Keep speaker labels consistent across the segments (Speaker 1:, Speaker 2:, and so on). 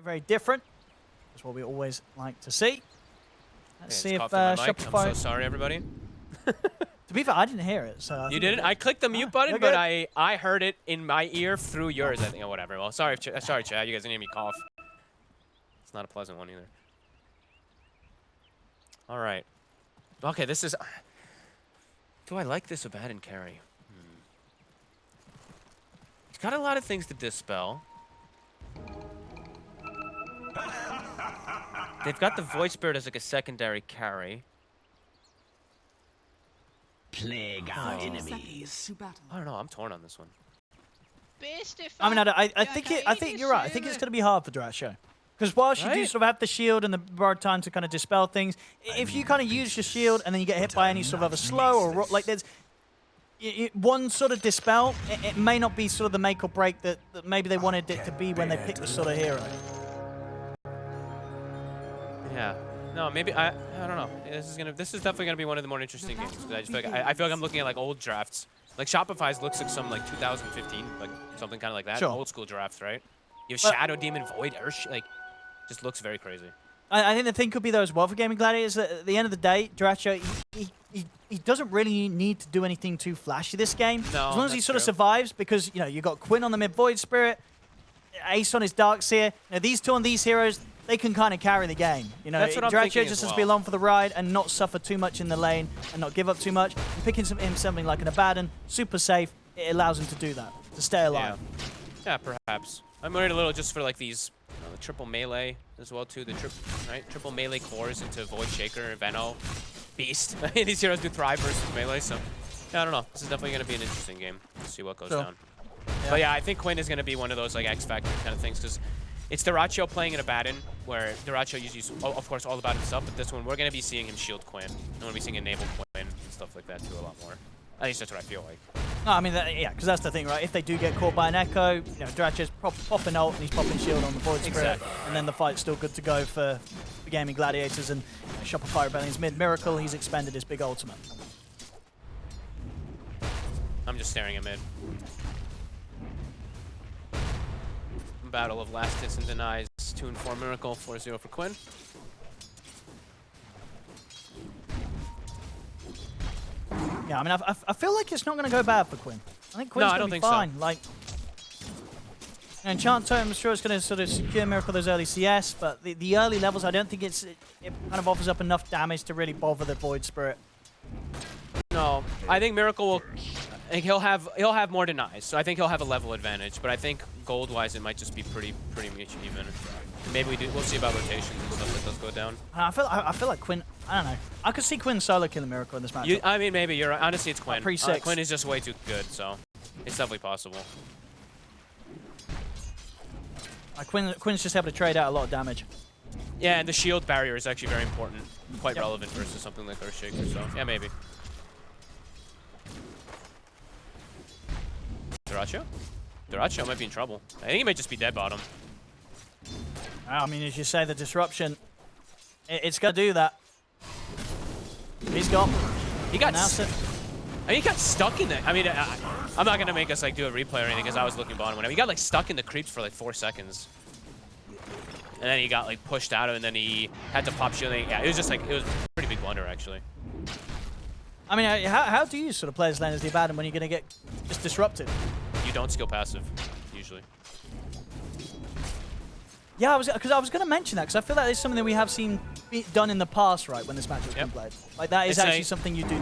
Speaker 1: very different. That's what we always like to see. Let's see if Shopify...
Speaker 2: I'm so sorry, everybody.
Speaker 1: To be fair, I didn't hear it. So
Speaker 2: You didn't? I clicked the mute button, but I heard it in my ear through yours, I think, or whatever. Well, sorry, Chad. You guys didn't hear me cough. It's not a pleasant one either. All right. Okay, this is... Do I like this Abaddon carry? He's got a lot of things to dispel. They've got the Void Spirit as like a secondary carry.
Speaker 3: Plague our enemies.
Speaker 2: I don't know. I'm torn on this one.
Speaker 1: I mean, I think you're right. I think it's going to be hard for Dratcho. Because whilst you do sort of have the shield and the borrowed time to kind of dispel things, if you kind of use your shield and then you get hit by any sort of other slow or like there's one sort of dispel, it may not be sort of the make or break that maybe they wanted it to be when they picked the sort of hero.
Speaker 2: Yeah. No, maybe I don't know. This is definitely gonna be one of the more interesting games. I just feel like I feel like I'm looking at like old drafts. Like Shopify's looks like some like 2015, like something kind of like that.
Speaker 1: Sure.
Speaker 2: Old school drafts, right? You have Shadow Demon, Void, Earth, like just looks very crazy.
Speaker 1: I think the thing could be though as well for Gaming Gladiators that at the end of the day, Dratcho, he doesn't really need to do anything too flashy this game.
Speaker 2: No,
Speaker 1: as long as he sort of survives, because you know you got Quinn on the mid Void Spirit, Ace on his Darkseer. You know, these two on these heroes, they can kind of carry the game. You know, Dratcho just has to be along for the ride and not suffer too much in the lane and not give up too much. And picking something like an Abaddon, super safe, it allows him to do that, to stay alive.
Speaker 2: Yeah, perhaps. I'm worried a little just for like these the triple melee as well too. The triple melee cores into Void Shaker, Veno, Beast. These heroes do thrive versus melee, so yeah, I don't know. This is definitely going to be an interesting game. Let's see what goes down. Yeah. But yeah, I think Quinn is going to be one of those like X Factor kind of things because it's Dratcho playing in Abaddon, where Dratcho uses, of course, all about himself, but this one we're going to be seeing him shield Quinn. And we're going to be seeing enable Quinn and stuff like that too a lot more. At least that's what I feel like.
Speaker 1: No, I mean, yeah, because that's the thing, right? If they do get caught by an Echo, you know, Dratcho's popping ult and he's popping shield on the Void Spirit, and then the fight's still good to go for the Gaming Gladiators and Shopify Rebellion's mid Miracle. He's expended his big ultimate.
Speaker 2: I'm just staring at mid. Battle of last hits and denies. 2 and 4 Miracle, 4-0 for Quinn.
Speaker 1: Yeah, I mean, I feel like it's not going to go bad for Quinn. I think Quinn's going to be fine. So. Like, Enchant Totem, I'm sure it's going to sort of secure Miracle those early CS, but the early levels, I don't think it kind of offers up enough damage to really bother the Void Spirit.
Speaker 2: No, I think Miracle will. I think he'll have more denies, so I think he'll have a level advantage. But I think gold-wise, it might just be pretty much even. Maybe we'll see about rotations and stuff that does go down.
Speaker 1: I feel like Quinn. I don't know. I could see Quinn solo killing Miracle in this match.
Speaker 2: I mean, maybe you're right. Honestly, it's Quinn.
Speaker 1: Pre-6.
Speaker 2: Quinn is just way too good, so it's definitely possible.
Speaker 1: Quinn's just able to trade out a lot of damage.
Speaker 2: Yeah, and the shield barrier is actually very important, quite relevant versus something like Earthshaker. So yeah, maybe. Dratcho? Dratcho might be in trouble. I think he might just be dead bottom.
Speaker 1: I mean, as you say, the disruption, it's going to do that. He's gone.
Speaker 2: He got he got stuck in the... I mean, I'm not going to make us like do a replay or anything because I was looking bottom. Whenever he got like stuck in the creeps for like 4 seconds. And then he got like pushed out of it and then he had to pop shielding. Yeah, it was just like, it was a pretty big blunder actually.
Speaker 1: I mean, how do you sort of play as lane as the Abaddon when you're going to get just disrupted?
Speaker 2: You don't skill passive, usually.
Speaker 1: Yeah, because I was going to mention that because I feel like it's something that we have seen done in the past, right, when this match has been played. Like that is actually something you do.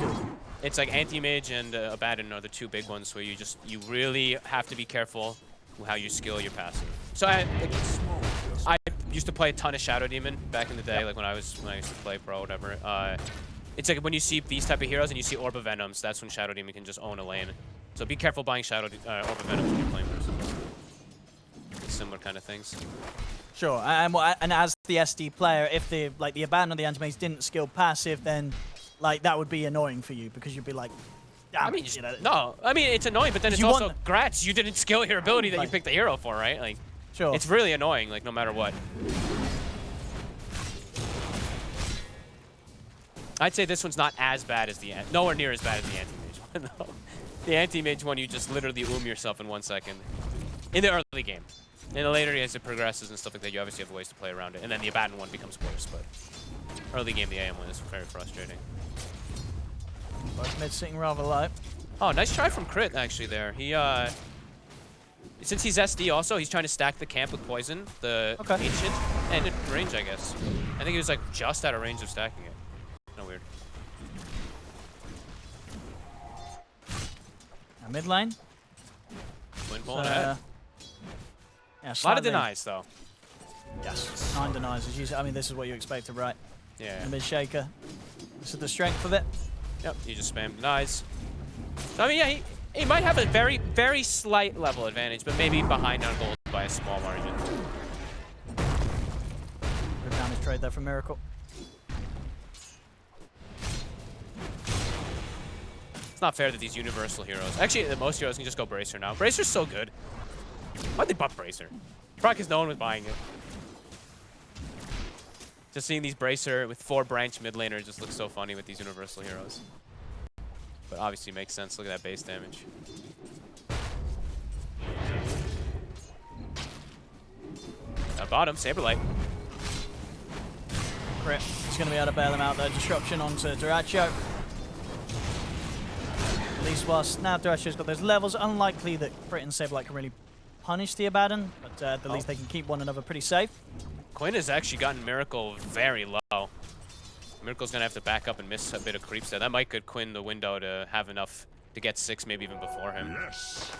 Speaker 2: It's like Anti-Mage and Abaddon are the 2 big ones where you really have to be careful how you skill your passive. So I used to play a ton of Shadow Demon back in the day, like when I used to play pro or whatever. It's like when you see these type of heroes and you see Orb of Venoms, that's when Shadow Demon can just own a lane. So be careful buying Orb of Venoms when you're playing versus similar kind of things.
Speaker 1: Sure, and as the SD player, if the Abaddon or the Anti-Mage didn't skill passive, then like that would be annoying for you because you'd be like, damn,
Speaker 2: I mean, no, I mean it's annoying, but then it's also grats. You didn't skill your ability that you picked the hero for, right? Like,
Speaker 1: sure, it's
Speaker 2: really annoying, like no matter what. I'd say this one's not as bad as nowhere near as bad as the Anti-Mage one, though. The Anti-Mage one, you just literally yourself in 1 second. In the early game. In the later as it progresses and stuff like that, you obviously have ways to play around it. And then the Abaddon one becomes worse, but early game, the AM one is very frustrating.
Speaker 1: Both mid sitting rather low.
Speaker 2: Oh, nice try from Crit, actually, there. He, since he's SD also, he's trying to stack the camp with Poison, the Ancient, and in range, I guess. I think he was, like, just out of range of stacking it. No weird.
Speaker 1: Mid lane.
Speaker 2: Quinn pulling ahead.
Speaker 1: Yeah,
Speaker 2: a lot of denies, though.
Speaker 1: Yes, 9 denies. As usual. I mean, this is what you expected, right?
Speaker 2: Yeah.
Speaker 1: The mid shaker. This is the strength of it.
Speaker 2: Yep, you just spam denies. So, I mean, yeah, he might have a very, very slight level advantage, but maybe behind on gold by a small margin.
Speaker 1: Good damage trade there from Miracle.
Speaker 2: It's not fair that these universal heroes... Actually, that most heroes can just go Bracer now. Bracer's so good. Why'd they buff Bracer? Probably because no one was buying it. Just seeing these Bracer with 4 branch mid laners just looks so funny with these universal heroes. But obviously makes sense. Look at that base damage. Bottom, Saberlight.
Speaker 1: Crit. He's going to be able to bail him out there. Disruption onto Duracho. At least whilst now Duracho's got those levels, unlikely that Crit and Saberlight can really punish the Abaddon, but at the least they can keep one another pretty safe.
Speaker 2: Quinn has actually gotten Miracle very low. Miracle's going to have to back up and miss a bit of creeps there. That might get Quinn the window to have enough to get 6, maybe even before him. Yes.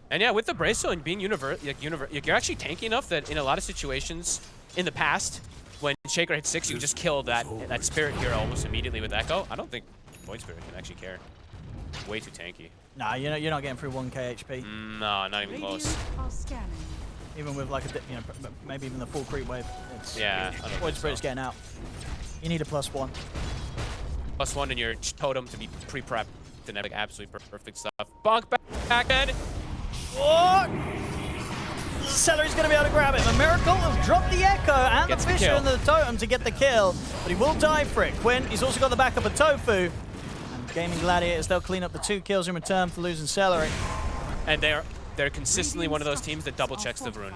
Speaker 2: And yeah, with the Bracer and being you're actually tanky enough that in a lot of situations in the past, when Shaker hit 6, you just kill that Spirit hero almost immediately with Echo. I don't think Void Spirit can actually care. Way too tanky.
Speaker 1: Nah, you're not getting through 1k HP.
Speaker 2: No, not even close.
Speaker 1: Even with like a, maybe even the full creep wave. It's,
Speaker 2: yeah.
Speaker 1: Void Spirit's getting out. You need a +1.
Speaker 2: +1 in your totem to be pre-prepped. And have like absolutely perfect stuff. Bonk back end.
Speaker 1: Oh! Celery's going to be able to grab it. The Miracle has dropped the Echo and the Fissure and the Totem to get the kill, but he will die for it. Quinn, he's also got the backup of Tofu. And Gaming Gladiators, they'll clean up the 2 kills in return for losing Celery.
Speaker 2: And they're consistently one of those teams that double checks the rune.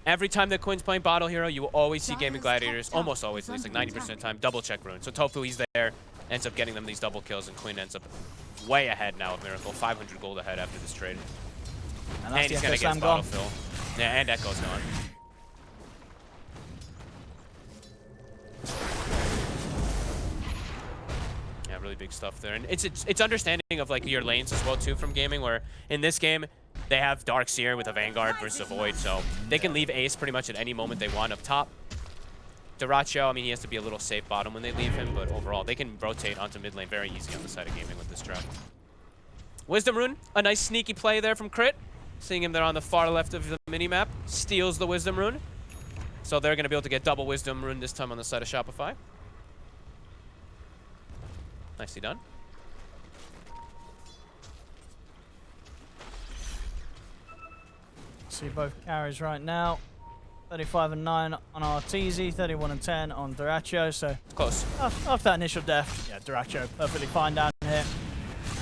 Speaker 2: Every time that Quinn's playing Bottle Hero, you will always see Gaming Gladiators, almost always, at least like 90% of the time, double check rune. So Tofu, he's there, ends up getting them these double kills, and Quinn ends up way ahead now of Miracle, 500 gold ahead after this trade. And he's going to get his bottle fill. Yeah, and Echo's gone. Yeah, really big stuff there. And it's understanding of like your lanes as well too from gaming, where in this game they have Darkseer with a Vanguard versus a Void, so they can leave Ace pretty much at any moment they want up top. Duracho, I mean, he has to be a little safe bottom when they leave him, but overall they can rotate onto mid lane very easy on the side of gaming with this draft. Wisdom Rune, a nice sneaky play there from Crit. Seeing him there on the far left of the minimap, steals the Wisdom Rune. So they're going to be able to get double Wisdom Rune this time on the side of Shopify. Nicely done.
Speaker 1: See both carries right now. 35 and 9 on Arteezy, 31 and 10 on Duracho. So
Speaker 2: close.
Speaker 1: After that initial death, yeah, Duracho perfectly fine down here.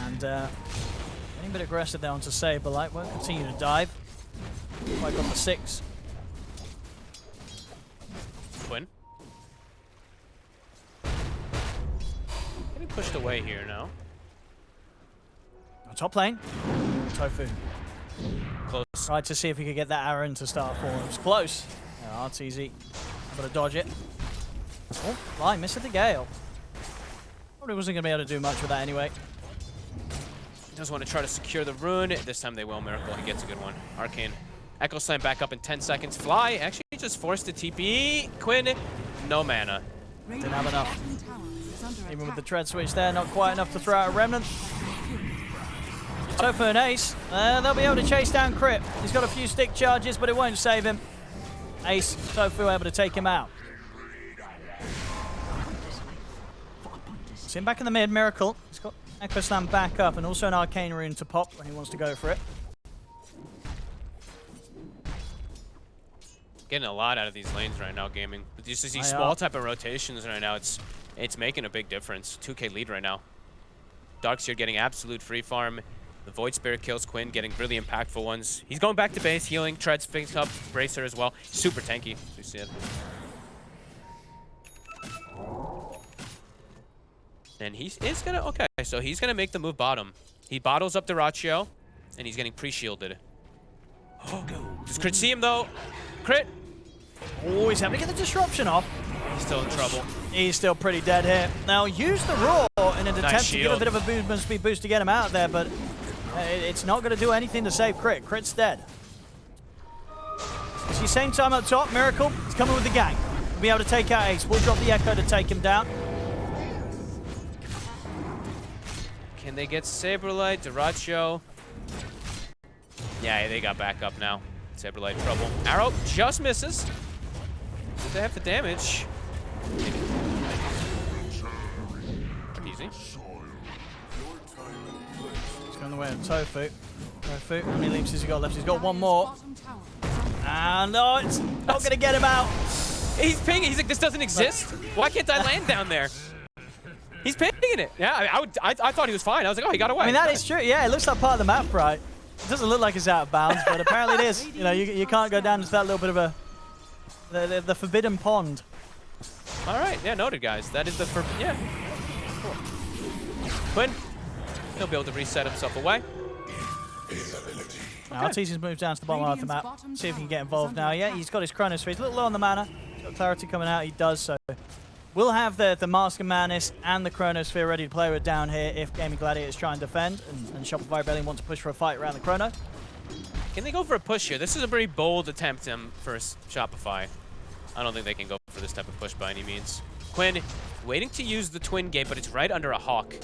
Speaker 1: And getting a bit aggressive there onto Saberlight. Won't continue to dive. Quite got the 6.
Speaker 2: Quinn. Getting pushed away here now.
Speaker 1: Top lane. Tofu.
Speaker 2: Close.
Speaker 1: Tried to see if he could get that Aaron to start for him. It was close. Yeah, Arteezy able to dodge it. Oh, fly, miss at the Gale. Probably wasn't going to be able to do much with that anyway.
Speaker 2: Does want to try to secure the rune. This time they will. Miracle, he gets a good one. Arcane. Echo Slam back up in 10 seconds. Fly, actually just forced the TP. Quinn, no mana.
Speaker 1: Didn't have enough. Even with the tread switch there, not quite enough to throw out a Remnant. Tofu and Ace, they'll be able to chase down Crit. He's got a few stick charges, but it won't save him. Ace, Tofu able to take him out. See him back in the mid, Miracle. He's got Echo Slam back up and also an Arcane Rune to pop when he wants to go for it.
Speaker 2: Getting a lot out of these lanes right now, gaming. But just these small type of rotations right now, it's making a big difference. 2K lead right now. Darkseer getting absolute free farm. The Void Spirit kills Quinn, getting really impactful ones. He's going back to base, healing, treads, picks up, Bracer as well. Super tanky, as you see it. And he is gonna, okay, so he's gonna make the move bottom. He bottles up Dyrachyo, and he's getting pre-shielded. Does Crit see him though? Crit!
Speaker 1: Oh, he's having to get the disruption off.
Speaker 2: He's still in trouble.
Speaker 1: He's still pretty dead here. Now, use the Roar in an attempt to give a bit of a movement speed boost to get him out there, but it's not going to do anything to save Crit. Crit's dead. See, same time up top, Miracle is coming with the gang. We'll be able to take out Ace. We'll drop the Echo to take him down.
Speaker 2: Can they get Saberlight, Dyrachyo? Yeah, they got back up now. Saberlight trouble. Arrow just misses. Do they have the damage? Easy.
Speaker 1: He's going the way of Tofu. Tofu, how many leaps has he got left? He's got one more. And no, it's not going to get him out.
Speaker 2: He's pinging. He's like, this doesn't exist. Why can't I land down there? He's pinging it. Yeah, I thought he was fine. I was like, oh, he got away.
Speaker 1: I mean, that is true. Yeah, it looks like part of the map, right? It doesn't look like it's out of bounds, but apparently it is. You know, you can't go down into that little bit of a the forbidden pond.
Speaker 2: All right, yeah, noted, guys. That is the yeah. Cool. Quinn, he'll be able to reset himself away.
Speaker 1: Now, Artesian's moved down to the bottom half of the map. See if he can get involved now. Yeah, he's got his Chronosphere. He's a little low on the mana. He's got clarity coming out. He does so. We'll have the Mask of Madness and the Chronosphere ready to play with down here if Gaming Gladiators try and defend, and Shopify Rebellion want to push for a fight around the Chrono.
Speaker 2: Can they go for a push here? This is a very bold attempt for Shopify. I don't think they can go for this type of push by any means. Quinn waiting to use the Twin Gate, but it's right under a Hawk.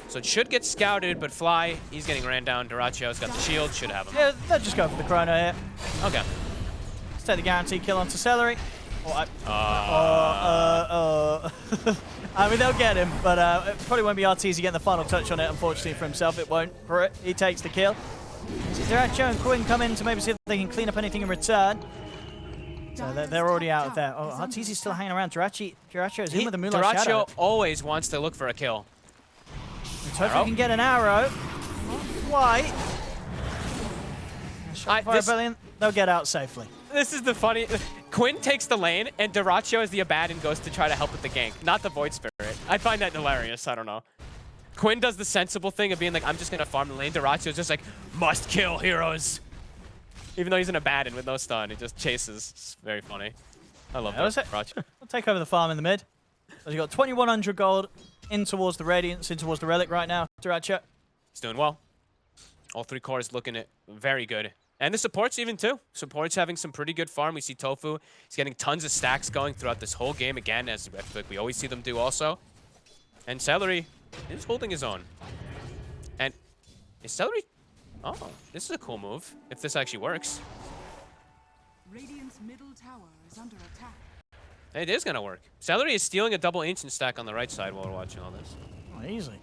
Speaker 2: So it should get scouted, but Fly, he's getting ran down. Dyrachyo's got the shield, should have him.
Speaker 1: Yeah, they'll just go for the Chrono here.
Speaker 2: Okay.
Speaker 1: Let's take the guaranteed kill onto Celery. I mean, they'll get him, but it probably won't be Arteezy getting the final touch on it, unfortunately for himself. It won't. He takes the kill. Dyrachyo and Quinn come in to maybe see if they can clean up anything in return. So they're already out of there. Oh, Arteezy's still hanging around. Dyrachyo is in with the Moonlight Shadow.
Speaker 2: Dyrachyo always wants to look for a kill.
Speaker 1: Hopefully he can get an arrow. Why? Rebellion, they'll get out safely.
Speaker 2: This is the funny... Quinn takes the lane, and Dyrachyo as the Abaddon goes to try to help with the gank, not the Void Spirit. I find that hilarious. I don't know. Quinn does the sensible thing of being like, I'm just going to farm the lane. Dyrachyo's just like, must kill heroes. Even though he's an Abaddon with no stun, he just chases. It's very funny. I love that. Dyrachyo.
Speaker 1: We'll take over the farm in the mid. So you've got 2,100 gold in towards the Radiance, in towards the Relic right now. Dyrachyo.
Speaker 2: He's doing well. All three cores looking at very good. And the supports even too. Supports having some pretty good farm. We see Tofu. He's getting tons of stacks going throughout this whole game again, as I feel like we always see them do also. And Celery is holding his own. And is Celery... Oh, this is a cool move, if this actually works.
Speaker 4: Radiant's middle tower is under attack.
Speaker 2: It is going to work. Celery is stealing a double ancient stack on the right side while we're watching all this.
Speaker 1: Oh, easy.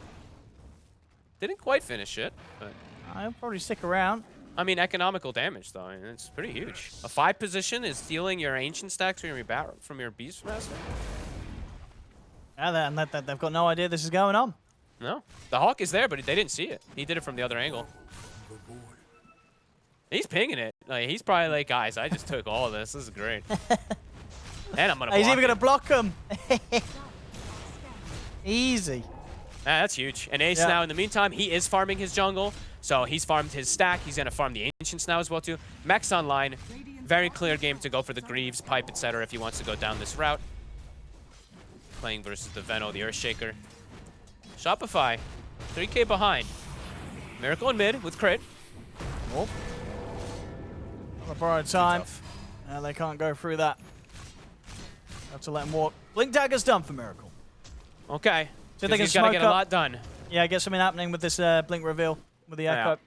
Speaker 2: Didn't quite finish it, but...
Speaker 1: I'll probably stick around.
Speaker 2: I mean, economical damage, though. I mean, it's pretty huge. A 5 position is stealing your ancient stacks from your Beastmaster.
Speaker 1: Yeah, and they've got no idea this is going on.
Speaker 2: No. The Hawk is there, but they didn't see it. He did it from the other angle. He's pinging it. Like, he's probably like, guys, I just took all of this. This is great. And I'm going to block
Speaker 1: He's even going to
Speaker 2: him.
Speaker 1: block him. Easy.
Speaker 2: That's huge. And Ace now, in the meantime, he is farming his jungle. So he's farmed his stack. He's going to farm the Ancients now as well, too. Mech's online. Very clear game to go for the Greaves, Pipe, etc. if he wants to go down this route. Playing versus the Veno, the Earthshaker. Shopify, 3K behind. Miracle in mid with crit.
Speaker 1: Oh. On a borrowed time. They can't go through that. Have to let him walk. Blink Dagger's done for Miracle.
Speaker 2: Okay.
Speaker 1: So they can
Speaker 2: he's got to get a lot done.
Speaker 1: Yeah, get something happening with this Blink reveal with the Echo.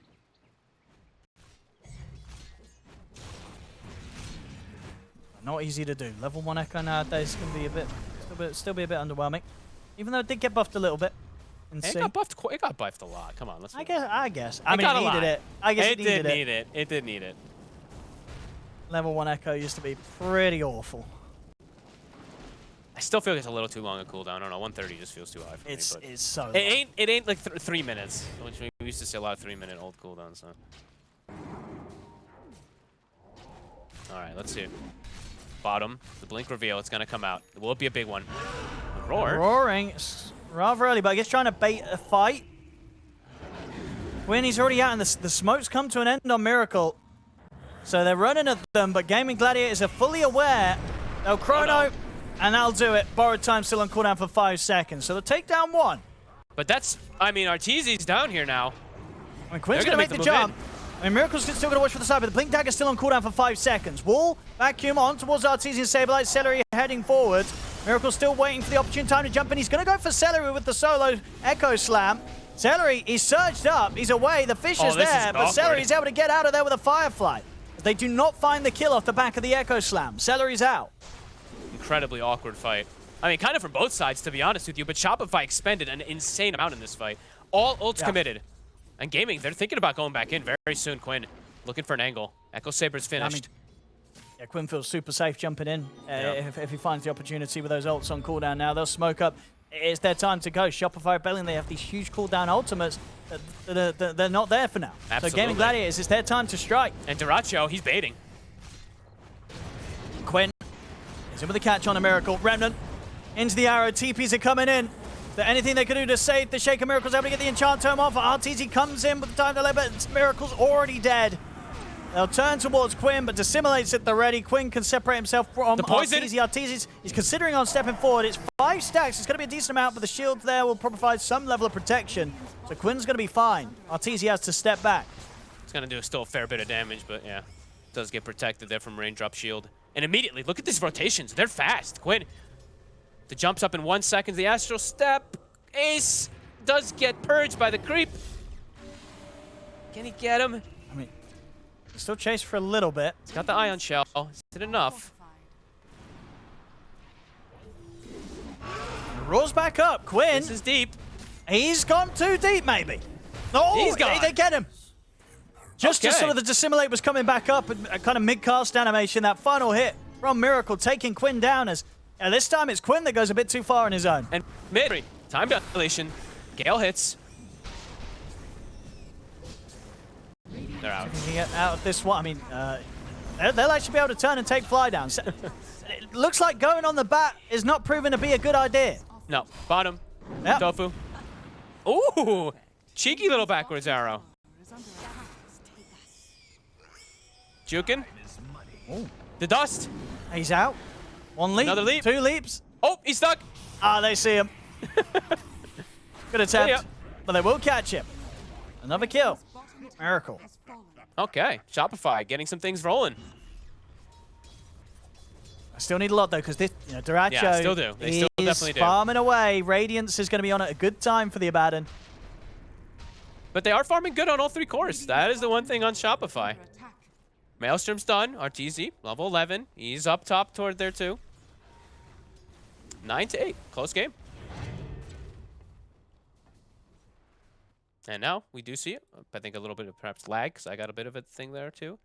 Speaker 1: Not easy to do. Level 1 Echo nowadays can be a bit, still be a bit underwhelming. Even though it did get buffed a little bit.
Speaker 2: It got buffed. It got buffed a lot. Come on, let's.
Speaker 1: I guess. I mean, it needed it. I guess it needed it.
Speaker 2: It did need it.
Speaker 1: Level 1 Echo used to be pretty awful.
Speaker 2: still feel like it's a little too long a cooldown. I don't know, 130 just feels too high for me. But
Speaker 1: It's so long.
Speaker 2: it ain't like 3 minutes, which we used to see a lot of 3-minute old cooldowns. So. All right, let's see. Bottom, the blink reveal, it's gonna come out. Will it be a big one? The roar.
Speaker 1: Roaring, it's rather early, but I guess trying to bait a fight. When he's already out, and the smoke's come to an end on Miracle. So they're running at them, but Gaming Gladiators are fully aware. They'll chrono, and that'll do it. Borrowed time still on cooldown for 5 seconds. So they'll take down 1.
Speaker 2: But that's, I mean, Arteezy's down here now.
Speaker 1: I mean, Quinn's going to make the jump. I mean, Miracle's still going to watch for the side, but the Blink Dagger's still on cooldown for 5 seconds. Wall, vacuum on towards Arteezy and Saberlight. Celery heading forward. Miracle's still waiting for the opportune time to jump in. He's going to go for Celery with the solo Echo Slam. Celery, he's surged up. He's away. The fish is there, but Celery's able to get out of there with a Firefly. They do not find the kill off the back of the Echo Slam. Celery's out.
Speaker 2: Incredibly awkward fight. I mean, kind of from both sides, to be honest with you, but Shopify expended an insane amount in this fight. All ults committed. And Gaming, they're thinking about going back in very soon. Quinn looking for an angle. Echo Saber's finished.
Speaker 1: Yeah, Quinn feels super safe jumping in if he finds the opportunity with those ults on cooldown now. They'll smoke up. It's their time to go. Shopify Belling, they have these huge cooldown ultimates. They're not there for now.
Speaker 2: Absolutely.
Speaker 1: So Gaming Gladiators, it's their time to strike.
Speaker 2: And Duracho, he's baiting.
Speaker 1: Quinn is in with a catch on a Miracle. Remnant into the arrow. TPs are coming in. Is there anything they can do to save the Shaker? Miracle's able to get the enchant tome off. Arteezy comes in with the time delay, but Miracle's already dead. They'll turn towards Quinn, but Dissimulate's at the ready. Quinn can separate himself from Arteezy. Arteezy, he's considering on stepping forward. It's 5 stacks. It's going to be a decent amount, but the shield there will provide some level of protection. So Quinn's going to be fine. Arteezy has to step back.
Speaker 2: It's going to do still a fair bit of damage, but yeah. Does get protected there from Raindrop Shield. And immediately, look at these rotations. They're fast. Quinn, the jumps up in 1 second. The Astral Step. Ace does get purged by the creep. Can he get him?
Speaker 1: I mean, still chase for a little bit.
Speaker 2: He's got the Ion Shell. Is it enough?
Speaker 1: Rolls back up. Quinn.
Speaker 2: This is deep.
Speaker 1: He's gone too deep, maybe. Oh,
Speaker 2: He's gone.
Speaker 1: They get him. Just as sort of the Dissimulate was coming back up, a kind of mid-cast animation, that final hit from Miracle taking Quinn down as this time it's Quinn that goes a bit too far on his own.
Speaker 2: And mid, time dilation. Gale hits. They're out.
Speaker 1: Can he get out of this one? I mean, they'll actually be able to turn and take fly down. So, it looks like going on the bat is not proven to be a good idea.
Speaker 2: No, bottom.
Speaker 1: Yep.
Speaker 2: Tofu. Ooh, cheeky little backwards arrow. Jukin. The dust.
Speaker 1: He's out. 1 leap.
Speaker 2: Another leap.
Speaker 1: 2 leaps.
Speaker 2: Oh, he's stuck.
Speaker 1: Ah, they see him. Good attempt, but they will catch him. Another kill. Miracle.
Speaker 2: Okay, Shopify getting some things rolling.
Speaker 1: I still need a lot though, because this, Duracho
Speaker 2: Yeah, still do. They still definitely do.
Speaker 1: farming away. Radiance is going to be on at a good time for the Abaddon.
Speaker 2: But they are farming good on all 3 cores. That is the one thing on Shopify. Maelstrom's done. Arteezy, level 11. He's up top toward there too. 9-8. Close game. And now we do see it. I think a little bit of perhaps lag, because I got a bit of a thing there too.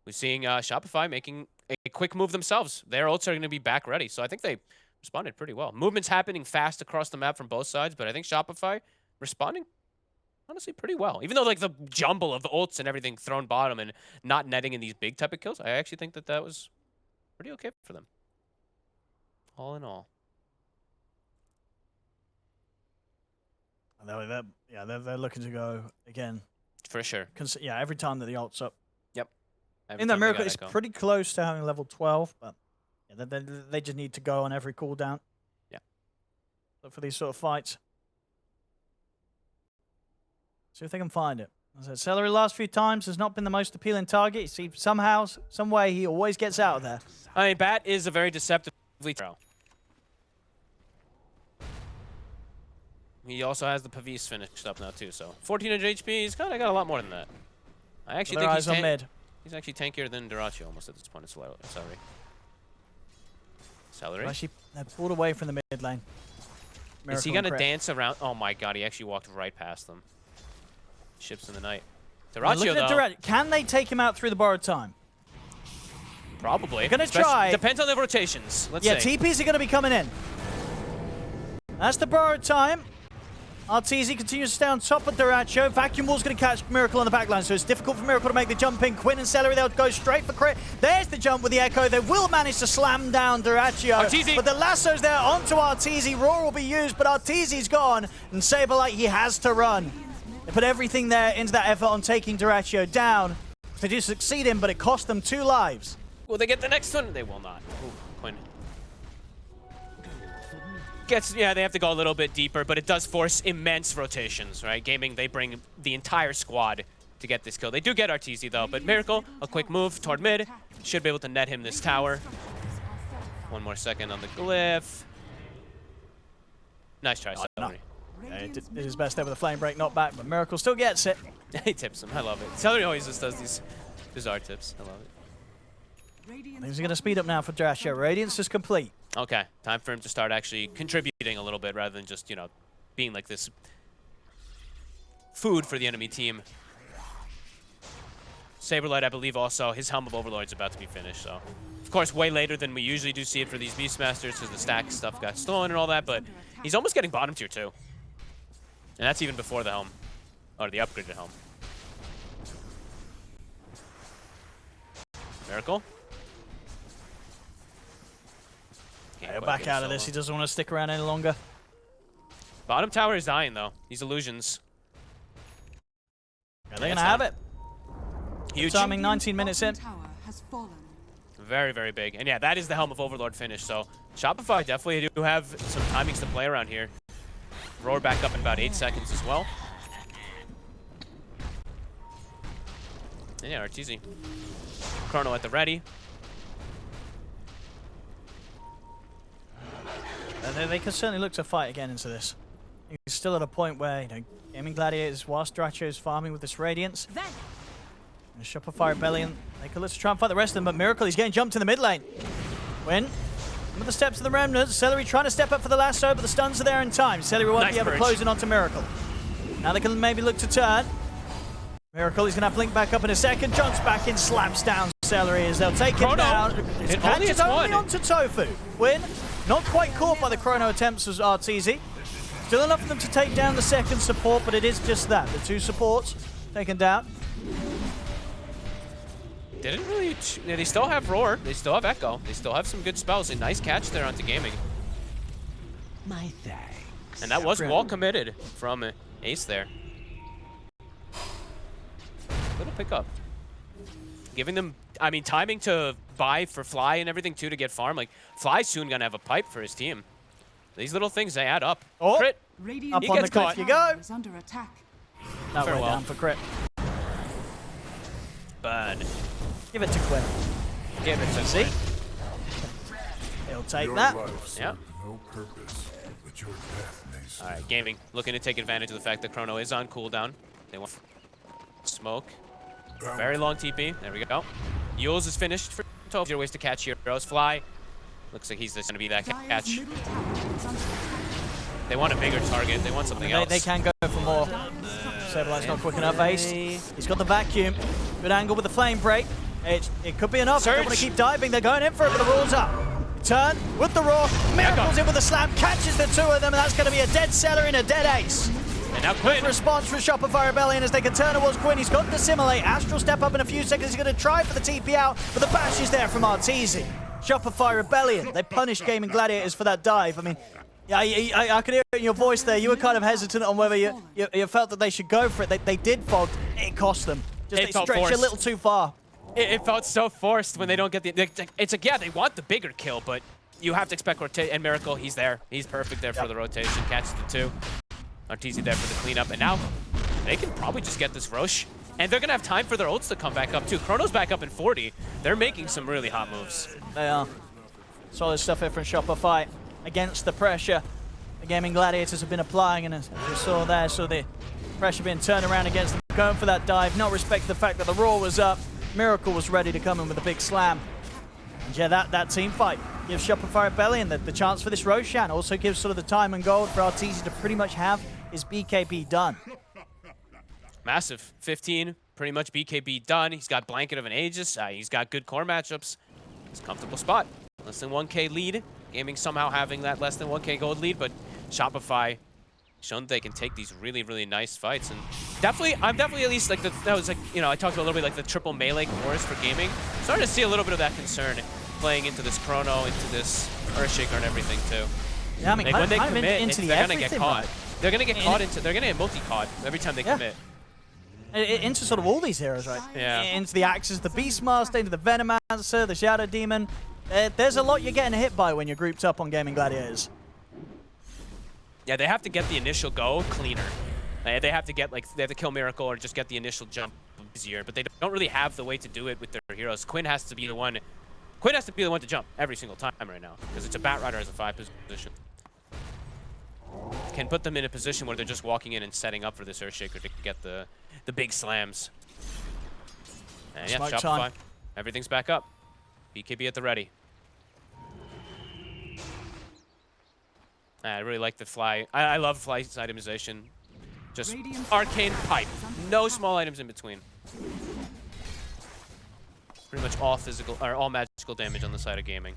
Speaker 2: We're seeing Shopify making a quick move themselves. Their ults are going to be back ready. So I think they responded pretty well. Movement's happening fast across the map from both sides, but I think Shopify responding honestly pretty well. Even though like the jumble of the ults and everything thrown bottom and not netting in these big type of kills, I actually think that was pretty okay for them. All in all.
Speaker 1: They're looking to go again.
Speaker 2: For sure.
Speaker 1: Yeah, every time that the ult's up.
Speaker 2: Yep.
Speaker 1: In that Miracle, it's pretty close to having level 12, but yeah, they just need to go on every cooldown.
Speaker 2: Yeah.
Speaker 1: Look for these sort of fights. See if they can find it. As I said, Celery last few times has not been the most appealing target. You see, somehow, some way, he always gets out of there.
Speaker 2: I mean, Bat is a very deceptively throw. He also has the Pavis finished up now too, so 1400 HP. He's kind of got a lot more than that. I actually think he's
Speaker 1: mid.
Speaker 2: He's actually tankier than Duracho almost at this point. Celery.
Speaker 1: Actually, they're pulled away from the mid lane.
Speaker 2: Is he gonna dance around? Oh my god, he actually walked right past them. Ships in the night. Duracho though.
Speaker 1: Can they take him out through the borrowed time?
Speaker 2: Probably.
Speaker 1: They're gonna try.
Speaker 2: Depends on the rotations. Let's see.
Speaker 1: TPs are gonna be coming in. That's the borrowed time. Arteezy continues to stay on top of Duracho. Vacuum Wall's going to catch Miracle on the backline, so it's difficult for Miracle to make the jump in. Quinn and Celery, they'll go straight for crit. There's the jump with the Echo. They will manage to slam down Duracho.
Speaker 2: Arteezy.
Speaker 1: But the lasso's there onto Arteezy. Roar will be used, but Arteezy's gone. And Saberlight, he has to run. They put everything there into that effort on taking Duracho down. They do succeed him, but it cost them 2 lives.
Speaker 2: Will they get the next one? They will not. Ooh, Quinn. Yeah, they have to go a little bit deeper, but it does force immense rotations, right? Gaming, they bring the entire squad to get this kill. They do get Arteezy, though, but Miracle, a quick move toward mid. Should be able to net him this tower. 1 more second on the glyph. Nice try, Celery.
Speaker 1: Yeah, did his best there with a flame break, not back, but Miracle still gets it.
Speaker 2: He tips him. I love it. Celery always just does these bizarre tips. I love it.
Speaker 1: Things are going to speed up now for Duracho. Radiance is complete.
Speaker 2: Okay, time for him to start actually contributing a little bit rather than just, you know, being like this food for the enemy team. Saberlight, I believe also, his Helm of Overlord's about to be finished, so. Of course, way later than we usually do see it for these Beastmasters because the stack stuff got stolen and all that, but he's almost getting bottom tier too. And that's even before the Helm, or the upgraded Helm. Miracle.
Speaker 1: He'll back out of this. He doesn't want to stick around any longer.
Speaker 2: Bottom tower is dying, though. These illusions.
Speaker 1: Yeah, they're going to have it.
Speaker 2: Huge.
Speaker 1: Timing 19 minutes in.
Speaker 2: Very, very big. And yeah, that is the Helm of Overlord finish. So Shopify definitely do have some timings to play around here. Roar back up in about 8 seconds as well. And yeah, Arteezy. Chrono at the ready.
Speaker 1: They can certainly look to fight again into this. He's still at a point where, you know, Gaming Gladiators, whilst Duracho is farming with this Radiance, and Shopify Rebellion, they could look to try and fight the rest of them, but Miracle, he's getting jumped in the mid lane. Win. With the steps of the Remnants, Celery trying to step up for the lasso, but the stuns are there in time. Celery won't be able to close in onto Miracle. Now they can maybe look to turn. Miracle, he's going to have Blink back up in a second. Jumps back in, slaps down Celery as they'll take him down.
Speaker 2: It only hits
Speaker 1: only onto Tofu. Win. Not quite caught by the chrono attempts as Arteezy. Still enough for them to take down the second support, but it is just that. The 2 supports taken down.
Speaker 2: Didn't really... Yeah, they still have Roar. They still have Echo. They still have some good spells. A nice catch there onto Gaming.
Speaker 3: My thanks.
Speaker 2: And that was wall committed from Ace there. Little pickup. Giving them, I mean, timing to buy for Fly and everything too to get farm. Like, Fly's soon gonna have a pipe for his team. These little things, they add up.
Speaker 1: Oh,
Speaker 2: crit.
Speaker 1: Up
Speaker 2: He
Speaker 1: on
Speaker 2: gets
Speaker 1: the cliff
Speaker 2: caught.
Speaker 1: you go.
Speaker 4: Under attack.
Speaker 1: That way
Speaker 2: Farewell.
Speaker 1: down for crit.
Speaker 2: Burn.
Speaker 1: Give it to Quinn.
Speaker 2: Give it to
Speaker 1: See?
Speaker 2: Quinn.
Speaker 1: He'll take that.
Speaker 2: Yeah.
Speaker 5: No purpose, but your death may serve.
Speaker 2: All right, Gaming looking to take advantage of the fact that Chrono is on cooldown. They want smoke. Very long TP. There we go. Yules is finished for 12 ways to catch heroes. Fly. Looks like he's just going to be that catch. They want a bigger target. They want something else.
Speaker 1: They can go for more. Saberlight's not quick enough. Ace. He's got the vacuum. Good angle with the flame break. It could be enough. They don't want to keep diving. They're going in for it, but the roar's up. Turn with the roar. Miracle's in with the slam. Catches the 2 of them, and that's going to be a dead Celery and a dead Ace.
Speaker 2: And now Quinn.
Speaker 1: Response from Shopify Rebellion as they can turn towards Quinn. He's got to assimilate. Astral step up in a few seconds. He's going to try for the TP out, but the bash is there from Arteezy. Shopify Rebellion. They punish Gaming Gladiators for that dive. I mean, yeah, I could hear it in your voice there. You were kind of hesitant on whether you felt that they should go for it. They did fog. It cost them. Just they stretched a little too far.
Speaker 2: It felt so forced when they don't get the... It's like, yeah, they want the bigger kill, but you have to expect rotation. And Miracle, he's there. He's perfect there for the rotation. Catches the 2. Arteezy there for the cleanup. And now they can probably just get this Roche. And they're going to have time for their ults to come back up, too. Chrono's back up in 40. They're making some really hot moves.
Speaker 1: They are. Solid stuff here from Shopify against the pressure the Gaming Gladiators have been applying. And as you saw there, so the pressure being turned around against them, going for that dive, not respecting the fact that the Roar was up. Miracle was ready to come in with a big slam. And yeah, that team fight gives Shopify Rebellion the chance for this Roshan. Also gives sort of the time and gold for Arteezy to pretty much have his BKB done.
Speaker 2: Massive. 15, pretty much BKB done. He's got Blanket of an Aegis. He's got good core matchups. It's a comfortable spot. Less than 1K lead. Gaming somehow having that less than 1K gold lead, but Shopify shown that they can take these really, really nice fights. And I'm definitely at least like, that was like, you know, I talked a little bit like the triple melee cores for gaming. Starting to see a little bit of that concern playing into this Chrono, into this Earthshaker and everything too.
Speaker 1: Yeah, I mean,
Speaker 2: like when they
Speaker 1: kind of
Speaker 2: commit,
Speaker 1: into the
Speaker 2: they're gonna get
Speaker 1: everything,
Speaker 2: caught.
Speaker 1: right?
Speaker 2: They're gonna get caught into, they're gonna get multi-caught every time they commit.
Speaker 1: Into sort of all these heroes, right?
Speaker 2: Yeah.
Speaker 1: Into the Axes, the Beastmaster, into the Venomancer, the Shadow Demon. There's a lot you're getting hit by when you're grouped up on Gaming Gladiators.
Speaker 2: Yeah, they have to get the initial go cleaner. They have to get like, they have to kill Miracle or just get the initial jump easier, but they don't really have the way to do it with their heroes. Quinn has to be the one to jump every single time right now because it's a Bat Rider as a 5 position. Can put them in a position where they're just walking in and setting up for this Earthshaker to get the big slams. And yeah, Shopify,
Speaker 1: time.
Speaker 2: Everything's back up. BKB at the ready. I really like the fly. I love fly itemization. Just arcane pipe. No small items in between. Pretty much all physical or all magical damage on the side of gaming.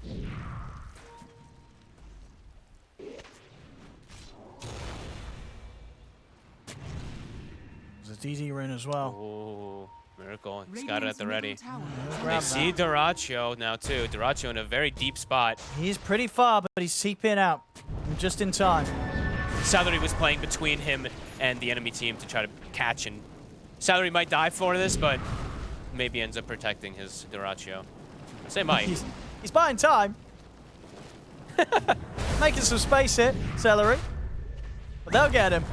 Speaker 1: There's a DD rune as well.
Speaker 2: Oh, Miracle. He's got it at the ready. They
Speaker 1: Grab
Speaker 2: see
Speaker 1: that.
Speaker 2: Dyrachyo now too. Dyrachyo in a very deep spot.
Speaker 1: He's pretty far, but he's seeping out just in time.
Speaker 2: Salary was playing between him and the enemy team to try to catch, and Salary might die for this, but maybe ends up protecting his Dyrachyo. I say might.
Speaker 1: He's buying time. Making some space here, Celery. But they'll get him.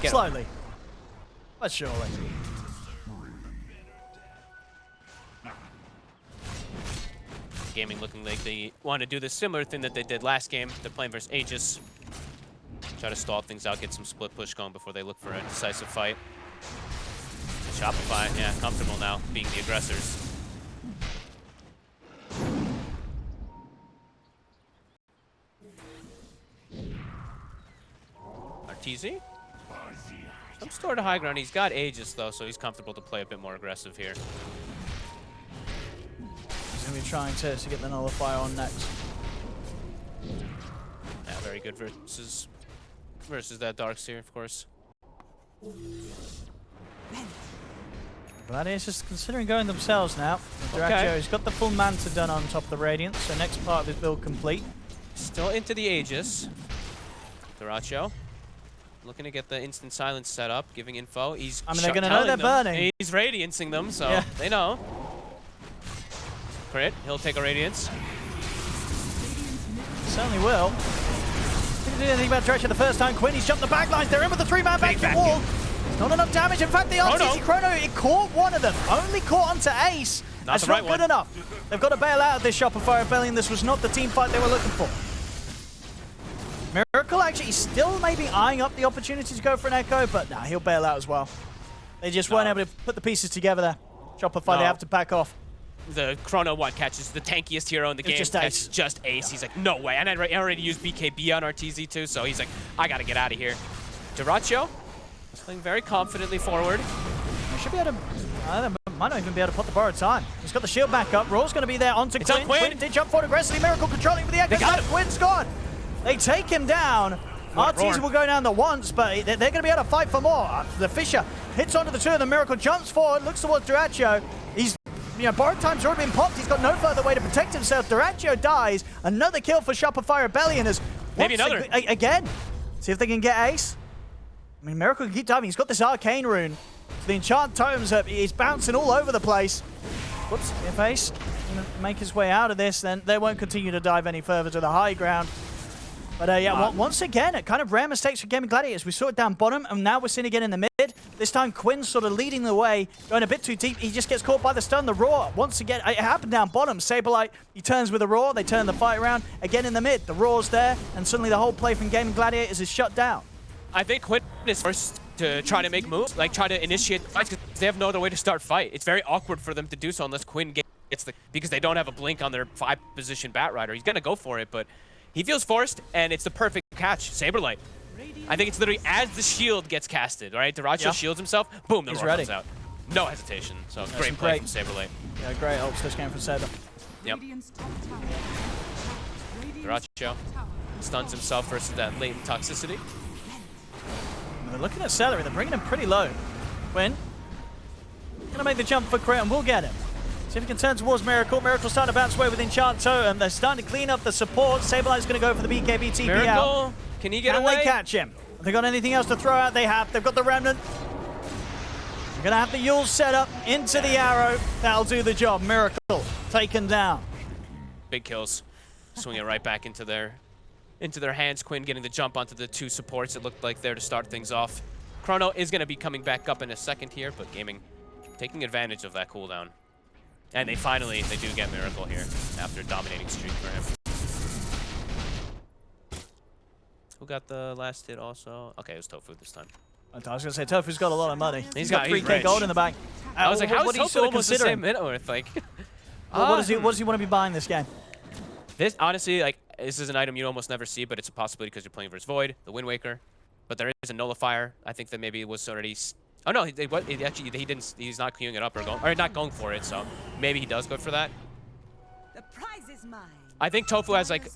Speaker 1: Slowly. But surely.
Speaker 2: Gaming looking like they want to do the similar thing that they did last game. They're playing versus Aegis. Try to stall things out, get some split push going before they look for a decisive fight. Shopify, yeah, comfortable now being the aggressors. RTZ? Some sort of high ground. He's got Aegis though, so he's comfortable to play a bit more aggressive here.
Speaker 1: He's going to be trying to get the Nullifier on next.
Speaker 2: Yeah, very good versus that Darkseer, of course.
Speaker 1: Gladiators just considering going themselves now.
Speaker 2: Okay.
Speaker 1: Dyrachyo's got the full Manta done on top of the Radiance, so next part of his build complete.
Speaker 2: Still into the Aegis. Dyrachyo looking to get the instant silence set up, giving info. He's
Speaker 1: I mean, they're going to know they're burning.
Speaker 2: He's radiancing them, so
Speaker 1: Yeah.
Speaker 2: they know. Crit, he'll take a radiance.
Speaker 1: Certainly will. Didn't do anything about Dyrachyo the first time. Quinn, he's jumped the back lines. They're in with the 3-man vacuum wall. Not enough damage. In fact, the RTZ Chrono, it caught one of them. Only caught onto Ace. That's not good enough. They've got to bail out of this Shopify Rebellion. This was not the team fight they were looking for. Miracle actually still maybe eyeing up the opportunity to go for an Echo, but nah, he'll bail out as well. They just weren't able to put the pieces together there. Shopify, they have to back off.
Speaker 2: The Chrono catches the tankiest hero in the game.
Speaker 1: Just Ace.
Speaker 2: Just Ace. He's like, no way. And I already used BKB on RTZ too, so he's like, I gotta get out of here. Dyrachyo playing very confidently forward.
Speaker 1: They should be able to. Might not even be able to put the borrowed time. He's got the shield back up. Raw's going to be there onto Quinn. Quinn did jump forward aggressively. Miracle controlling for the Echo. Quinn's gone. They take him down. RTZ will go down the once, but they're going to be able to fight for more. The Fisher hits onto the two of them. Miracle jumps forward, looks towards Dyrachyo. He's, borrowed time's already been popped. He's got no further way to protect himself. Dyrachyo dies. Another kill for Shopify Rebellion.
Speaker 2: Maybe another.
Speaker 1: Again. See if they can get Ace. I mean, Miracle can keep diving. He's got this arcane rune. The enchant totems, he's bouncing all over the place. Whoops, if Ace can make his way out of this, then they won't continue to dive any further to the high ground. But yeah, once again, kind of rare mistakes for Gaming Gladiators. We saw it down bottom, and now we're seeing it again in the mid. This time, Quinn's sort of leading the way, going a bit too deep. He just gets caught by the stun. The Raw, once again, it happened down bottom. Saberlight, he turns with the Raw. They turn the fight around. Again in the mid, the Raw's there, and suddenly the whole play from Gaming Gladiators is shut down.
Speaker 2: I think Quinn is first to try to make moves, like try to initiate fights, because they have no other way to start fight. It's very awkward for them to do so unless Quinn gets because they don't have a blink on their 5-position Bat Rider. He's going to go for it, but he feels forced, and it's the perfect catch. Saberlight. I think it's literally as the shield gets casted, right? Dyrachyo shields himself, boom, the Roar comes out. No hesitation. So great play from Saberlight.
Speaker 1: Yeah, great ults this game from Saber.
Speaker 2: Yep. Dyrachyo. stuns himself versus that latent toxicity.
Speaker 1: They're looking at Celery. They're bringing him pretty low. Quinn. Gonna make the jump for Crit, and we'll get him. See if he can turn towards Miracle. Miracle's starting to bounce away with Enchant Totem. They're starting to clean up the support. Sableye going to go for the BKB TP out.
Speaker 2: Miracle, can he get away?
Speaker 1: Can they catch him? Have they got anything else to throw out? They have. They've got the Remnant. They're going to have the Yule set up into the arrow. That'll do the job. Miracle taken down.
Speaker 2: Big kills. Swing it right back into their hands. Quinn getting the jump onto the 2 supports. It looked like there to start things off. Chrono is going to be coming back up in a second here, but Gaming taking advantage of that cooldown. And they do get Miracle here after a dominating streak for him. Who got the last hit also? Okay, it was Tofu this time.
Speaker 1: I was going to say, Tofu's got a lot of money.
Speaker 2: He's
Speaker 1: got
Speaker 2: got
Speaker 1: 3K
Speaker 2: rich.
Speaker 1: gold in the bank.
Speaker 2: I was like, how is
Speaker 1: he
Speaker 2: Tofu
Speaker 1: sort of
Speaker 2: almost the same
Speaker 1: considering?
Speaker 2: net worth? Like,
Speaker 1: What does he want to be buying this game?
Speaker 2: this, honestly, like, this is an item you almost never see, but it's a possibility because you're playing versus Void, the Wind Waker. But there is a Nullifier. I think that maybe it was already... Oh no, he didn't. He's not queuing it up or not going for it. So maybe he does go for that.
Speaker 4: The prize is mine.
Speaker 2: I think Tofu has like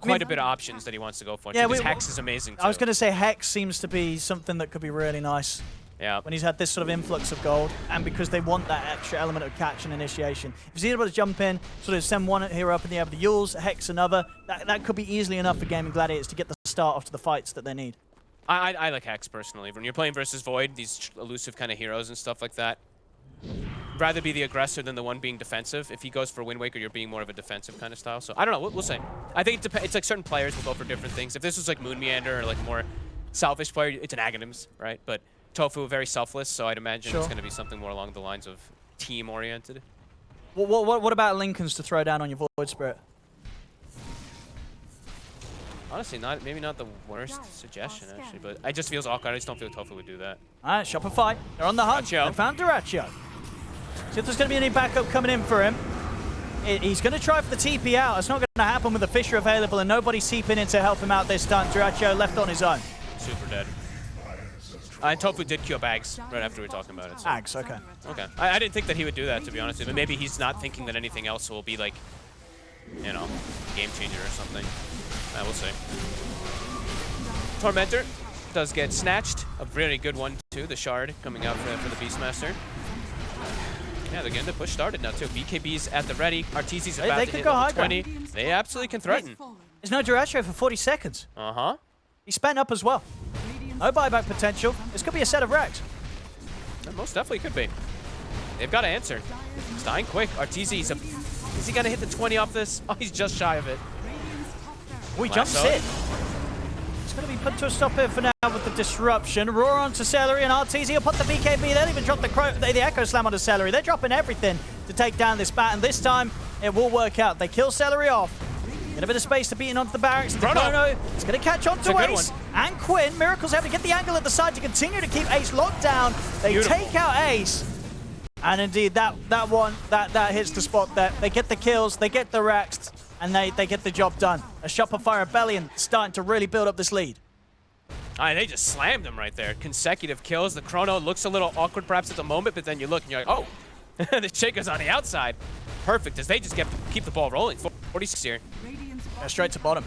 Speaker 2: quite a bit of options that he wants to go for. Yeah, because Hex is amazing too.
Speaker 1: I was going to say Hex seems to be something that could be really nice.
Speaker 2: Yeah.
Speaker 1: When he's had this sort of influx of gold, and because they want that extra element of catch and initiation. If he's able to jump in, sort of send one hero up in the air with the Yules, Hex another, that could be easily enough for Gaming Gladiators to get the start off to the fights that they need.
Speaker 2: I like Hex personally. When you're playing versus Void, these elusive kind of heroes and stuff like that, rather be the aggressor than the one being defensive. If he goes for Wind Waker, you're being more of a defensive kind of style. So I don't know. We'll see. I think it's like certain players will go for different things. If this was like Moon Meander or like more selfish player, it's an Aghanims, right? But Tofu very selfless, so I'd imagine it's going to be something more along the lines of team oriented.
Speaker 1: What about Lincolns to throw down on your Void Spirit?
Speaker 2: Honestly, maybe not the worst suggestion, actually, but it just feels awkward. I just don't feel Tofu would do that.
Speaker 1: All right, Shopify. They're on the hunt.
Speaker 2: Dyrachyo.
Speaker 1: They found Dyrachyo. See if there's going to be any backup coming in for him. He's going to try for the TP out. It's not going to happen with the Fisher available and nobody seeping in to help him out this time. Dyrachyo left on his own.
Speaker 2: Super dead. And Tofu did kill Bags right after we were talking about it. So.
Speaker 1: Ags, okay.
Speaker 2: Okay. I didn't think that he would do that, to be honest. But maybe he's not thinking that anything else will be like, you know, game changer or something. We'll see. Tormentor does get snatched. A really good one, too. The Shard coming out for the Beastmaster. Yeah, they're getting the push started now, too. BKB's at the ready. Arteezy's about to hit level 20. They absolutely can threaten.
Speaker 1: There's no Dyrachyo for 40 seconds.
Speaker 2: Uh-huh.
Speaker 1: He spent up as well. No buyback potential. This could be a set of wrecks.
Speaker 2: It most definitely could be. They've got to answer. It's dying quick. Arteezy, is he going to hit the 20 off this? Oh, he's just shy of it.
Speaker 1: Oh, he jumps in. It's going to be put to a stop here for now with the disruption. Roar onto Celery and Arteezy will put the BKB. They'll even drop the Echo Slam onto Celery. They're dropping everything to take down this bat, and this time it will work out. They kill Celery off. Get a bit of space to beat in onto the barracks. Chrono is going to catch on to Ace. And Quinn. Miracle's able to get the angle at the side to continue to keep Ace locked down. They take out Ace. And indeed, that hits the spot there. They get the kills, they get the racks, and they get the job done. A Shopify Rebellion starting to really build up this lead.
Speaker 2: They just slammed him right there. Consecutive kills. The Chrono looks a little awkward perhaps at the moment, but then you look and you're like, oh, the Shaker's on the outside. Perfect, as they just keep the ball rolling. 46 here.
Speaker 1: Straight to bottom.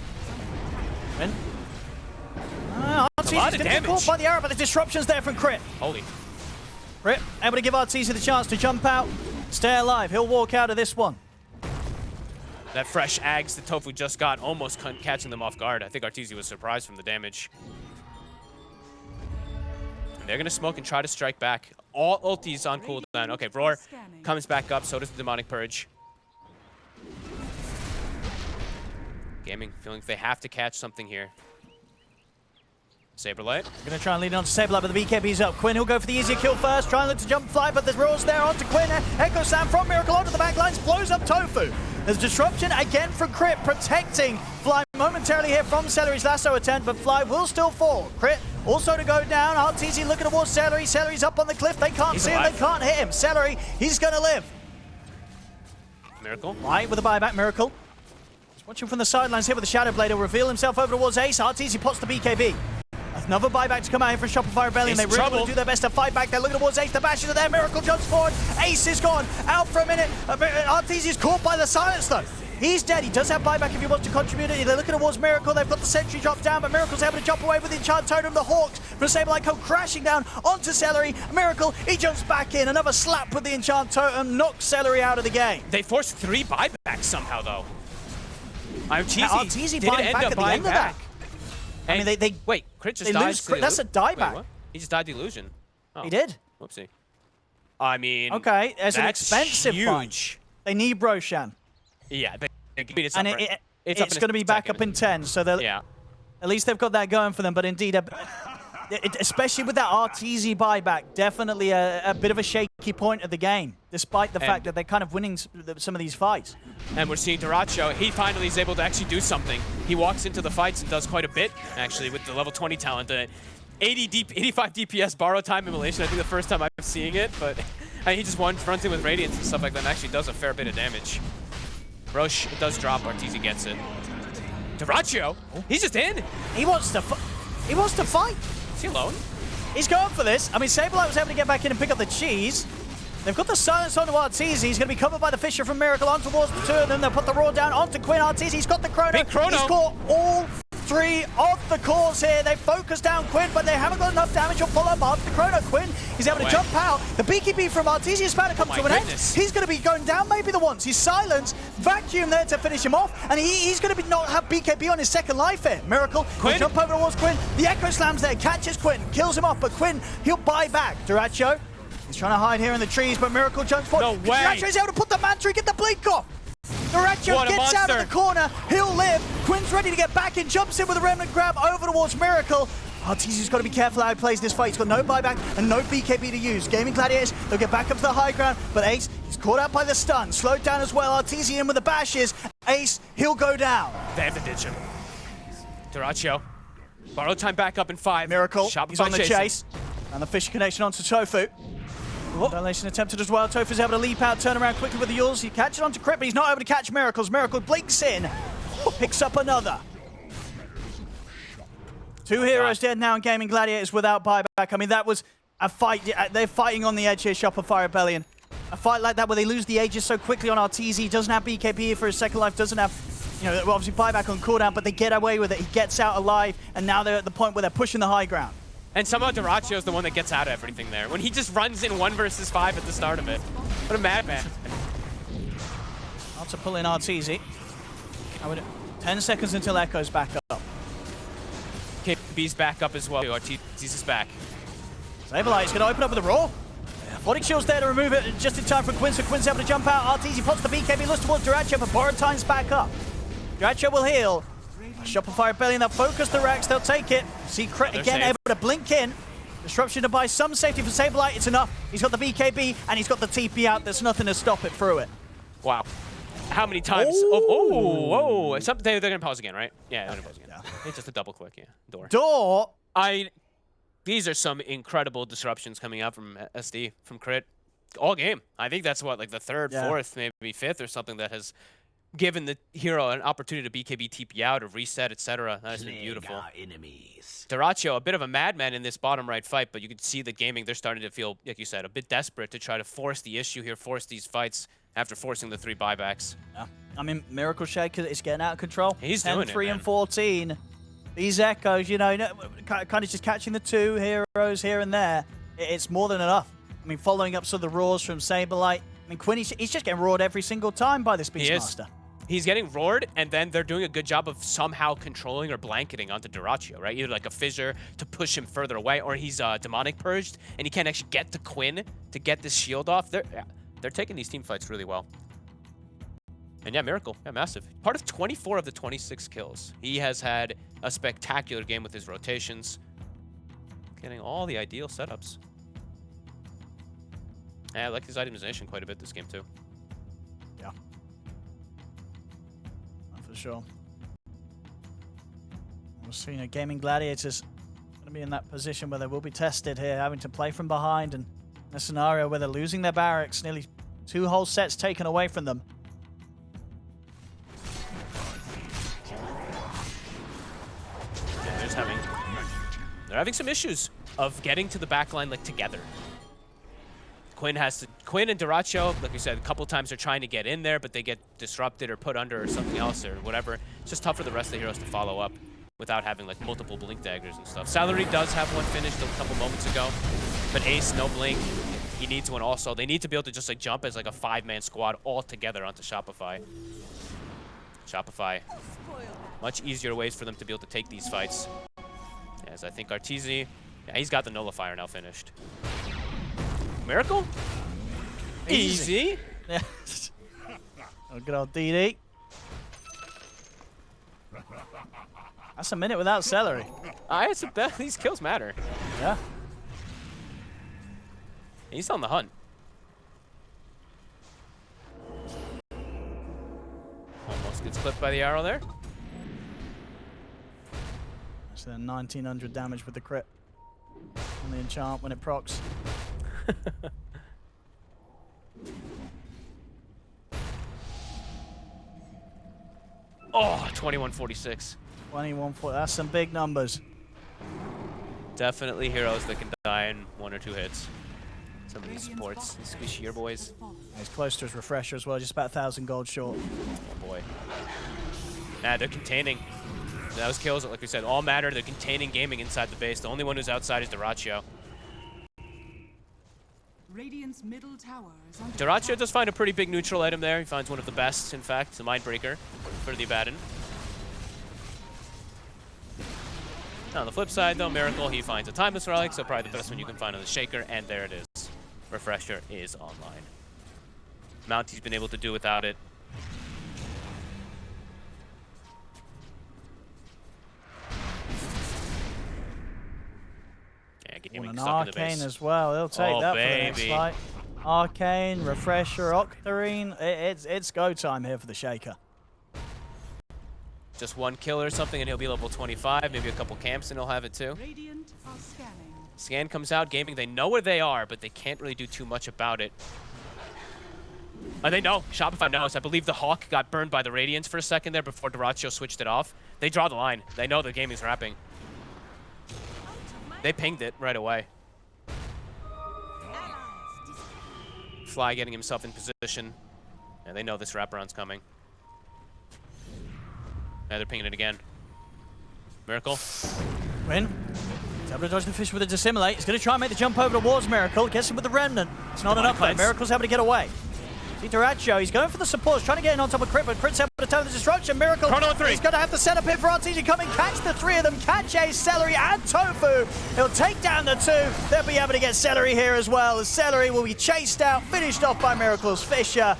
Speaker 1: Win.
Speaker 2: Arteezy's
Speaker 1: going to get caught by the arrow, but the disruption's there from Crit.
Speaker 2: Holy.
Speaker 1: Crit able to give Arteezy the chance to jump out, stay alive. He'll walk out of this one.
Speaker 2: That fresh Ags that Tofu just got almost catching them off guard. I think Arteezy was surprised from the damage. And they're going to smoke and try to strike back. All ultis on cooldown. Okay, Roar comes back up, so does the Demonic Purge. Gaming feeling they have to catch something here. Saberlight.
Speaker 1: Going to try and lead on to Saberlight, but the BKB's up. Quinn, he'll go for the easier kill first. Try and look to jump and fly, but there's Roar's there onto Quinn. Echo Slam from Miracle onto the back lines, blows up Tofu. There's disruption again from Crit, protecting Fly momentarily here from Celery's lasso attempt, but Fly will still fall. Crit also to go down. Arteezy looking towards Celery. Celery's up on the cliff. They can't see him. They can't hit him. Celery, he's going to live.
Speaker 2: Miracle.
Speaker 1: Right with the buyback, Miracle. Just watching from the sidelines here with the Shadow Blade. He'll reveal himself over towards Ace. Arteezy pots the BKB. Another buyback to come out here from Shopify Rebellion. They really want to do their best to fight back. They're looking towards Ace. The bashes are there. Miracle jumps forward. Ace is gone. Out for a minute. Arteezy is caught by the silence, though. He's dead. He does have buyback if he wants to contribute it. They're looking towards Miracle. They've got the sentry drop down, but Miracle's able to jump away with the Enchant Totem. The Hawks from Sableye come crashing down onto Celery. Miracle, he jumps back in. Another slap with the Enchant Totem knocks Celery out of the game.
Speaker 2: They forced 3 buybacks somehow, though.
Speaker 1: Arteezy buying back at the end of that. I mean, they
Speaker 2: wait, Crit just
Speaker 1: they
Speaker 2: died.
Speaker 1: lose. That's a dieback.
Speaker 2: Wait, he just died to Illusion. Oh.
Speaker 1: He did.
Speaker 2: Whoopsie. I mean,
Speaker 1: okay, there's an expensive
Speaker 2: huge
Speaker 1: fight. They need Roshan.
Speaker 2: Yeah, it's
Speaker 1: and
Speaker 2: up
Speaker 1: it's going to be back up in 10, so
Speaker 2: yeah.
Speaker 1: At least they've got that going for them. But indeed, especially with that Arteezy buyback, definitely a bit of a shaky point of the game, despite the fact that they're kind of winning some of these fights.
Speaker 2: And we're seeing Duracho. He finally is able to actually do something. He walks into the fights and does quite a bit, actually, with the level 20 talent. 85 DPS borrow time immolation. I think the first time I'm seeing it, but he just runs in with Radiance and stuff like that and actually does a fair bit of damage. Roche, it does drop. Arteezy gets it. Duracho, he's just in.
Speaker 1: He wants to fight.
Speaker 2: Is he alone?
Speaker 1: He's going for this. I mean, Sableye was able to get back in and pick up the cheese. They've got the silence onto Arteezy. He's going to be covered by the Fisher from Miracle on towards the 2 of them. They'll put the Raw down onto Quinn. Arteezy's got the Chrono.
Speaker 2: Big Chrono.
Speaker 1: He's caught all 3 of the cores here. They focus down Quinn, but they haven't got enough damage or follow-up after the Chrono. Quinn, he's able to jump out. The BKB from Arteezy is about to come to an end. He's going to be going down maybe the once. He's silenced. Vacuum there to finish him off, and he's going to not have BKB on his second life here. Miracle, Quinn jump over towards Quinn. The Echo Slam's there, catches Quinn, kills him off, but Quinn, he'll buy back. Duracho, he's trying to hide here in the trees, but Miracle jumps forward.
Speaker 2: No way.
Speaker 1: Duracho's able to put the Mantry, get the blink off. Duracho gets out of the corner. He'll live. Quinn's ready to get back in. Jumps in with a Remnant grab over towards Miracle. Arteezy's got to be careful how he plays this fight. He's got no buyback and no BKB to use. Gaming Gladiators, they'll get back up to the high ground. But Ace, he's caught out by the stun. Slowed down as well. Arteezy in with the bashes. Ace, he'll go down.
Speaker 2: They have to ditch him. Duracho. Borrow time back up in 5.
Speaker 1: Miracle,
Speaker 2: Shopify
Speaker 1: he's on the
Speaker 2: chasing.
Speaker 1: chase. And the Fisher connection onto Tofu. Dilation attempted as well. Tofu's able to leap out, turn around quickly with the Yules. He catches onto Crit, but he's not able to catch Miracles. Miracle blinks in, picks up another. 2 heroes dead now in Gaming Gladiators without buyback. I mean, that was a fight. They're fighting on the edge here, Shopify Rebellion. A fight like that where they lose the Aegis so quickly on Arteezy. He doesn't have BKB for his second life, doesn't have, obviously buyback on cooldown, but they get away with it. He gets out alive, and now they're at the point where they're pushing the high ground.
Speaker 2: And somehow Duracho is the one that gets out of everything there. When he just runs in 1 versus 5 at the start of it. What a madman.
Speaker 1: Not to pull in Arteezy. 10 seconds until Echo's back up.
Speaker 2: KB's back up as well. Arteezy's is back.
Speaker 1: Sableye is going to open up with a Raw. Body Shield's there to remove it just in time for Quinn, so Quinn's able to jump out. Arteezy pops the BKB, looks towards Duracho, but borrowed time's back up. Duracho will heal. Shopify Rebellion, they'll focus the Rex, they'll take it. See Crit again, able to blink in. Disruption to buy some safety for Sableye, it's enough. He's got the BKB, and he's got the TP out. There's nothing to stop it through it.
Speaker 2: Wow. How many times? Oh, they're going to pause again, right? Yeah, they're going to pause again. Yeah. It's just a double click, yeah. Door. These are some incredible disruptions coming out from SD, from Crit. All game. I think that's what, like the 3rd, 4th, maybe 5th or something that has given the hero an opportunity to BKB TP out or reset, etc. That has been beautiful. Duracho, a bit of a madman in this bottom right fight, but you can see that Gaming, they're starting to feel, like you said, a bit desperate to try to force the issue here, force these fights after forcing the 3 buybacks. Yeah.
Speaker 1: I mean, Miracle Shaker is getting out of control.
Speaker 2: He's
Speaker 1: 10,
Speaker 2: doing
Speaker 1: 3,
Speaker 2: it,
Speaker 1: and 14. These Echoes, kind of just catching the 2 heroes here and there. It's more than enough. I mean, following up some of the roars from Sableye. I mean, Quinn, he's just getting roared every single time by this Beastmaster.
Speaker 2: He's getting roared, and then they're doing a good job of somehow controlling or blanketing onto Duracho, right? Either like a fissure to push him further away, or he's demonic purged, and he can't actually get to Quinn to get this shield off. They're taking these team fights really well. And yeah, Miracle, massive. Part of 24 of the 26 kills. He has had a spectacular game with his rotations, getting all the ideal setups. Yeah, I like his itemization quite a bit this game too.
Speaker 1: Yeah. For sure. We're seeing Gaming Gladiators going to be in that position where they will be tested here, having to play from behind, and in a scenario where they're losing their barracks, nearly 2 whole sets taken away from them.
Speaker 2: They're having some issues of getting to the back line like together. Quinn has to Quinn and Duracho, like we said, a couple times they're trying to get in there, but they get disrupted or put under or something else or whatever. It's just tough for the rest of the heroes to follow up without having like multiple blink daggers and stuff. Salary does have one finished a couple moments ago, but Ace, no blink. He needs one also. They need to be able to just like jump as like a 5-man squad all together onto Shopify. Shopify, much easier ways for them to be able to take these fights. As I think Arteezy, yeah, he's got the nullifier now finished. Miracle? Easy.
Speaker 1: Yeah. Oh, good old DD. That's a minute without Celery.
Speaker 2: These kills matter.
Speaker 1: Yeah.
Speaker 2: He's on the hunt. Almost gets clipped by the arrow there.
Speaker 1: That's then 1900 damage with the crit on the enchant when it procs.
Speaker 2: Oh, 2146.
Speaker 1: 2140. That's some big numbers.
Speaker 2: Definitely heroes that can die in 1 or 2 hits. Some of these supports, these squishier boys.
Speaker 1: He's close to his refresher as well, just about 1,000 gold short.
Speaker 2: Oh boy. Nah, they're containing. Those kills, like we said, all matter. They're containing gaming inside the base. The only one who's outside is Duracho.
Speaker 4: Radiant's middle tower is under
Speaker 2: Duracho does find a pretty big neutral item there. He finds one of the best, in fact, the Mindbreaker for the Abaddon. On the flip side, though, Miracle, he finds a Timeless Relic, so probably the best one you can find on the Shaker, and there it is. Refresher is online. Mounty's been able to do without it. Yeah, getting
Speaker 1: And
Speaker 2: stuck in the
Speaker 1: Arcane
Speaker 2: base.
Speaker 1: as well. They'll take that for the next
Speaker 2: baby.
Speaker 1: fight. Arcane, Refresher, Octarine. It's go time here for the Shaker.
Speaker 2: Just one kill or something, and he'll be level 25. Maybe a couple camps, and he'll have it too.
Speaker 4: Radiant are scanning.
Speaker 2: Scan comes out, gaming. They know where they are, but they can't really do too much about it. They know. Shopify knows. I believe the Hawk got burned by the Radiance for a second there before Duracho switched it off. They draw the line. They know the gaming's wrapping. They pinged it right away. Fly getting himself in position. Yeah, they know this wraparound's coming. Yeah, they're pinging it again. Miracle.
Speaker 1: Win. He's able to dodge the fish with a dissimulate. He's going to try and make the jump over towards Miracle. Gets him with the remnant. It's not enough though. Miracle's able to get away. See Duracho, he's going for the supports, trying to get in on top of Crit, but Crit's able to turn the destruction. Miracle, he's going to have to set up here for Arteezy. Come and catch the 3 of them. Catch Ace, Celery, and Tofu. He'll take down the 2. They'll be able to get Celery here as well, as Celery will be chased out, finished off by Miracle's Fisher.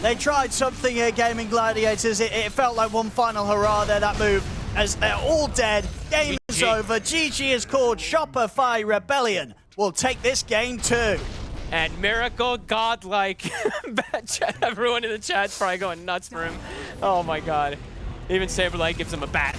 Speaker 1: They tried something here, Gaming Gladiators. It felt like one final hurrah there, that move, as they're all dead. Game is over. GG is called. Shopify Rebellion will take this game too.
Speaker 2: And Miracle, godlike. Everyone in the chat's probably going nuts for him. Oh my god. Even Saberlight gives him a bat.